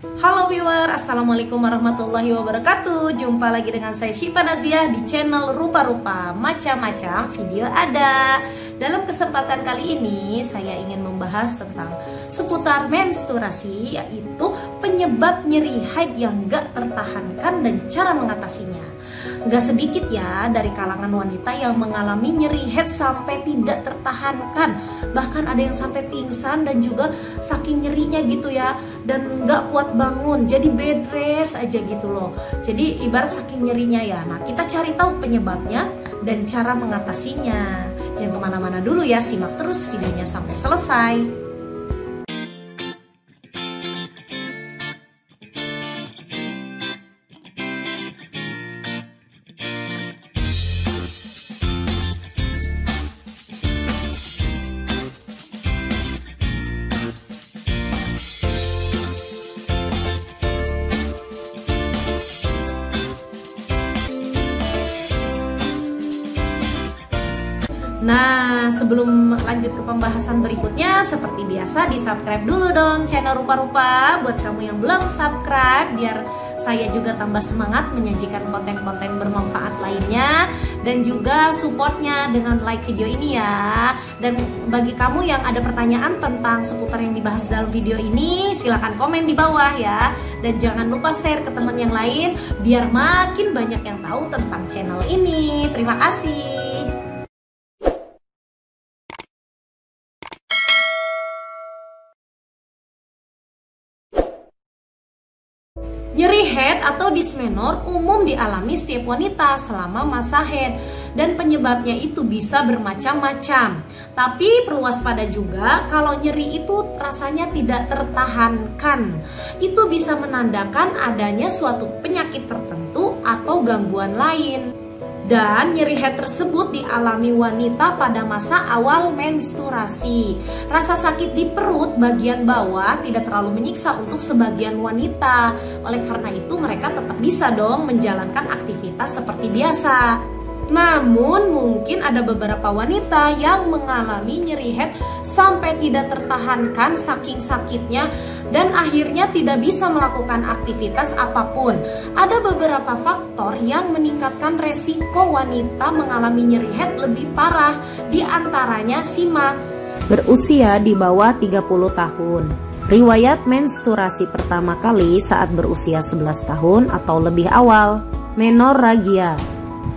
Halo viewer, assalamualaikum warahmatullahi wabarakatuh. Jumpa lagi dengan saya Syifa Naziah di channel Rupa-Rupa. Macam-macam video ada. Dalam kesempatan kali ini saya ingin membahas tentang seputar menstruasi, yaitu penyebab nyeri haid yang gak tertahankan dan cara mengatasinya. Gak sedikit ya dari kalangan wanita yang mengalami nyeri haid sampai tidak tertahankan. Bahkan ada yang sampai pingsan dan juga saking nyerinya gitu ya, dan gak kuat bangun, jadi bed rest aja gitu loh. Jadi ibarat saking nyerinya ya. Nah, kita cari tahu penyebabnya dan cara mengatasinya. Jangan kemana-mana dulu ya, simak terus videonya sampai selesai. Nah, sebelum lanjut ke pembahasan berikutnya, seperti biasa di-subscribe dulu dong channel Rupa-Rupa. Buat kamu yang belum subscribe, biar saya juga tambah semangat menyajikan konten-konten bermanfaat lainnya. Dan juga supportnya dengan like video ini ya. Dan bagi kamu yang ada pertanyaan tentang seputar yang dibahas dalam video ini, silahkan komen di bawah ya. Dan jangan lupa share ke teman yang lain, biar makin banyak yang tahu tentang channel ini. Terima kasih. Nyeri haid atau dismenor umum dialami setiap wanita selama masa haid, dan penyebabnya itu bisa bermacam-macam. Tapi perlu waspada juga kalau nyeri itu rasanya tidak tertahankan. Itu bisa menandakan adanya suatu penyakit tertentu atau gangguan lain. Dan nyeri haid tersebut dialami wanita pada masa awal menstruasi. Rasa sakit di perut bagian bawah tidak terlalu menyiksa untuk sebagian wanita. Oleh karena itu mereka tetap bisa dong menjalankan aktivitas seperti biasa. Namun mungkin ada beberapa wanita yang mengalami nyeri haid sampai tidak tertahankan saking sakitnya dan akhirnya tidak bisa melakukan aktivitas apapun. Ada beberapa faktor yang meningkatkan resiko wanita mengalami nyeri haid lebih parah. Di antaranya simak: berusia di bawah 30 tahun, riwayat menstruasi pertama kali saat berusia 11 tahun atau lebih awal, menorragia.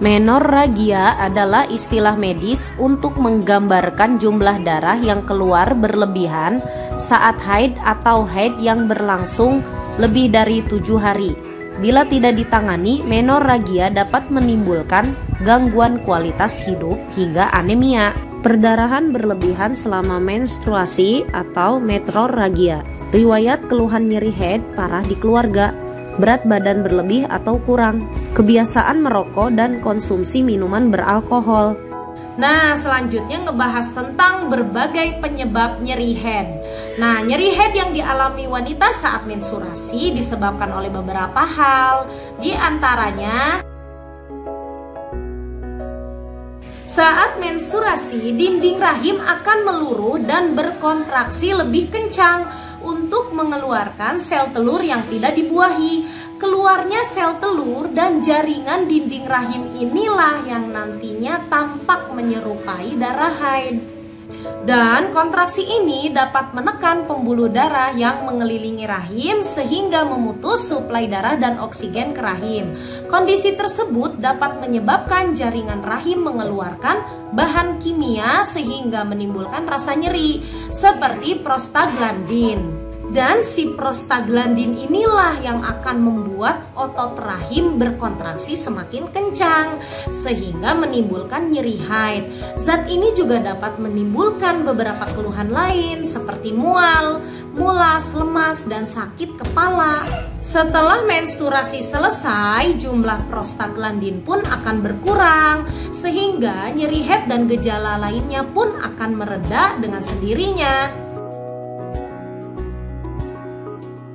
Menorragia adalah istilah medis untuk menggambarkan jumlah darah yang keluar berlebihan saat haid atau haid yang berlangsung lebih dari 7 hari. Bila tidak ditangani, menorragia dapat menimbulkan gangguan kualitas hidup hingga anemia. Perdarahan berlebihan selama menstruasi atau menorragia. Riwayat keluhan nyeri haid parah di keluarga. Berat badan berlebih atau kurang, kebiasaan merokok dan konsumsi minuman beralkohol. Nah, selanjutnya ngebahas tentang berbagai penyebab nyeri haid. Nah, nyeri haid yang dialami wanita saat menstruasi disebabkan oleh beberapa hal. Di antaranya, saat menstruasi, dinding rahim akan meluruh dan berkontraksi lebih kencang untuk mengeluarkan sel telur yang tidak dibuahi. Keluarnya sel telur dan jaringan dinding rahim inilah yang nantinya tampak menyerupai darah haid. Dan kontraksi ini dapat menekan pembuluh darah yang mengelilingi rahim sehingga memutus suplai darah dan oksigen ke rahim. Kondisi tersebut dapat menyebabkan jaringan rahim mengeluarkan bahan kimia sehingga menimbulkan rasa nyeri seperti prostaglandin. Dan si prostaglandin inilah yang akan membuat otot rahim berkontraksi semakin kencang sehingga menimbulkan nyeri haid. Zat ini juga dapat menimbulkan beberapa keluhan lain seperti mual, mulas, lemas, dan sakit kepala. Setelah menstruasi selesai, jumlah prostaglandin pun akan berkurang sehingga nyeri haid dan gejala lainnya pun akan mereda dengan sendirinya.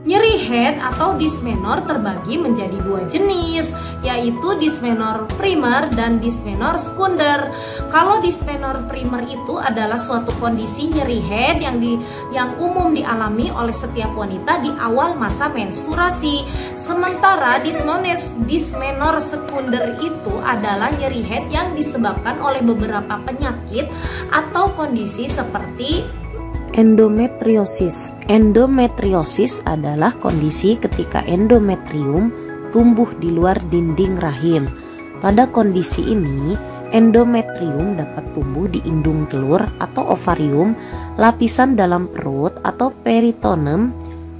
Nyeri head atau dysmenor terbagi menjadi dua jenis, yaitu dysmenor primer dan dysmenor sekunder. Kalau dysmenor primer itu adalah suatu kondisi nyeri head yang umum dialami oleh setiap wanita di awal masa menstruasi. Sementara dysmenor sekunder itu adalah nyeri head yang disebabkan oleh beberapa penyakit atau kondisi seperti endometriosis. Endometriosis adalah kondisi ketika endometrium tumbuh di luar dinding rahim. Pada kondisi ini, endometrium dapat tumbuh di indung telur atau ovarium, lapisan dalam perut atau peritoneum,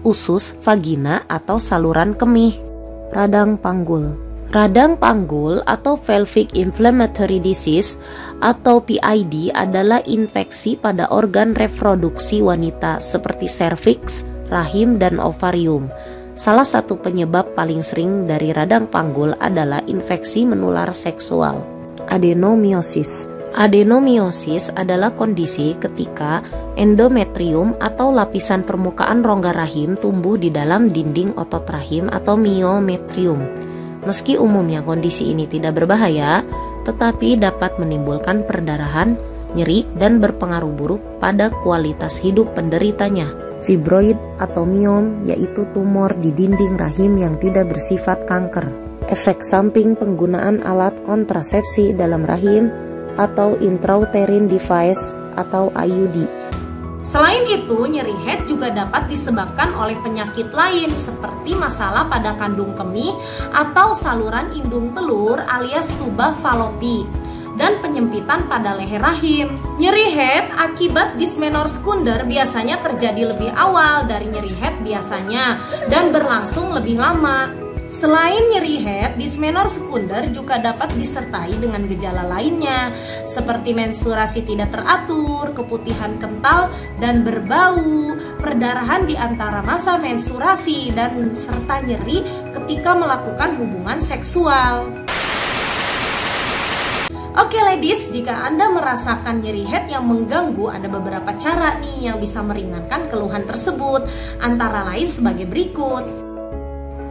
usus, vagina atau saluran kemih. Radang panggul. Radang panggul atau pelvic inflammatory disease atau PID adalah infeksi pada organ reproduksi wanita seperti serviks, rahim, dan ovarium. Salah satu penyebab paling sering dari radang panggul adalah infeksi menular seksual. Adenomiosis. Adenomiosis adalah kondisi ketika endometrium atau lapisan permukaan rongga rahim tumbuh di dalam dinding otot rahim atau myometrium. Meski umumnya kondisi ini tidak berbahaya, tetapi dapat menimbulkan perdarahan, nyeri, dan berpengaruh buruk pada kualitas hidup penderitanya. Fibroid atau myom yaitu tumor di dinding rahim yang tidak bersifat kanker. Efek samping penggunaan alat kontrasepsi dalam rahim atau intrauterine device atau IUD. Selain itu, nyeri head juga dapat disebabkan oleh penyakit lain seperti masalah pada kandung kemih atau saluran indung telur alias tuba falopi dan penyempitan pada leher rahim. Nyeri head akibat dysmenor sekunder biasanya terjadi lebih awal dari nyeri head biasanya dan berlangsung lebih lama. Selain nyeri head, dysmenor sekunder juga dapat disertai dengan gejala lainnya seperti menstruasi tidak teratur, keputihan kental dan berbau, perdarahan di antara masa menstruasi, dan serta nyeri ketika melakukan hubungan seksual. Oke ladies, jika Anda merasakan nyeri head yang mengganggu, ada beberapa cara nih yang bisa meringankan keluhan tersebut, antara lain sebagai berikut.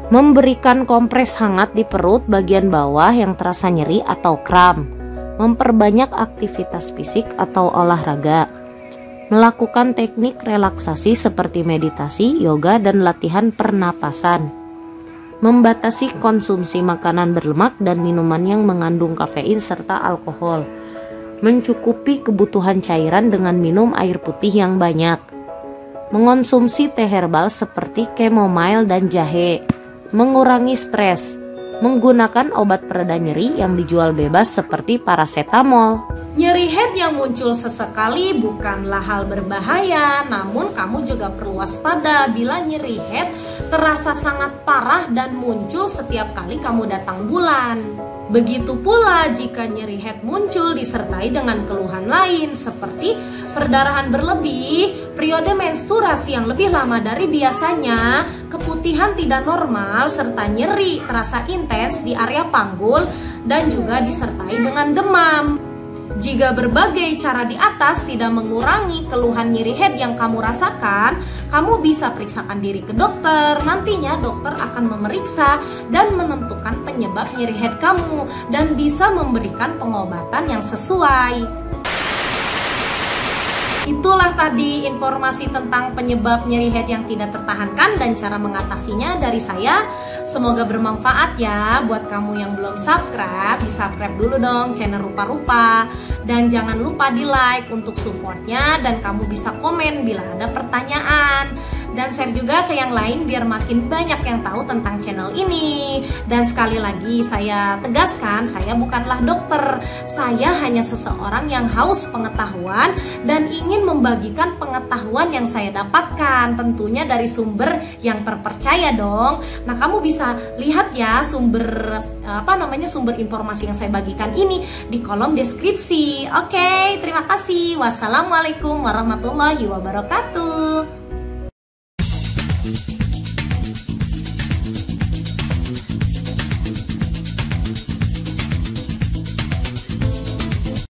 Memberikan kompres hangat di perut bagian bawah yang terasa nyeri atau kram. Memperbanyak aktivitas fisik atau olahraga. Melakukan teknik relaksasi seperti meditasi, yoga, dan latihan pernapasan. Membatasi konsumsi makanan berlemak dan minuman yang mengandung kafein serta alkohol. Mencukupi kebutuhan cairan dengan minum air putih yang banyak. Mengonsumsi teh herbal seperti chamomile dan jahe. Mengurangi stres, menggunakan obat pereda nyeri yang dijual bebas seperti paracetamol. Nyeri head yang muncul sesekali bukanlah hal berbahaya, namun kamu juga perlu waspada bila nyeri head terasa sangat parah dan muncul setiap kali kamu datang bulan. Begitu pula jika nyeri head muncul disertai dengan keluhan lain seperti perdarahan berlebih, periode menstruasi yang lebih lama dari biasanya, keputihan tidak normal, serta nyeri terasa intens di area panggul dan juga disertai dengan demam. Jika berbagai cara di atas tidak mengurangi keluhan nyeri head yang kamu rasakan, kamu bisa periksakan diri ke dokter. Nantinya dokter akan memeriksa dan menentukan penyebab nyeri head kamu dan bisa memberikan pengobatan yang sesuai. Itulah tadi informasi tentang penyebab nyeri head yang tidak tertahankan dan cara mengatasinya dari saya. Semoga bermanfaat ya buat kamu yang belum subscribe. Di subscribe dulu dong channel Rupa-Rupa. Dan jangan lupa di like untuk supportnya. Dan kamu bisa komen bila ada pertanyaan. Dan share juga ke yang lain biar makin banyak yang tahu tentang channel ini. Dan sekali lagi saya tegaskan, saya bukanlah dokter. Saya hanya seseorang yang haus pengetahuan dan ingin membagikan pengetahuan yang saya dapatkan, tentunya dari sumber yang terpercaya dong. Nah, kamu bisa lihat ya sumber sumber informasi yang saya bagikan ini di kolom deskripsi. Oke, terima kasih. Wassalamualaikum warahmatullahi wabarakatuh.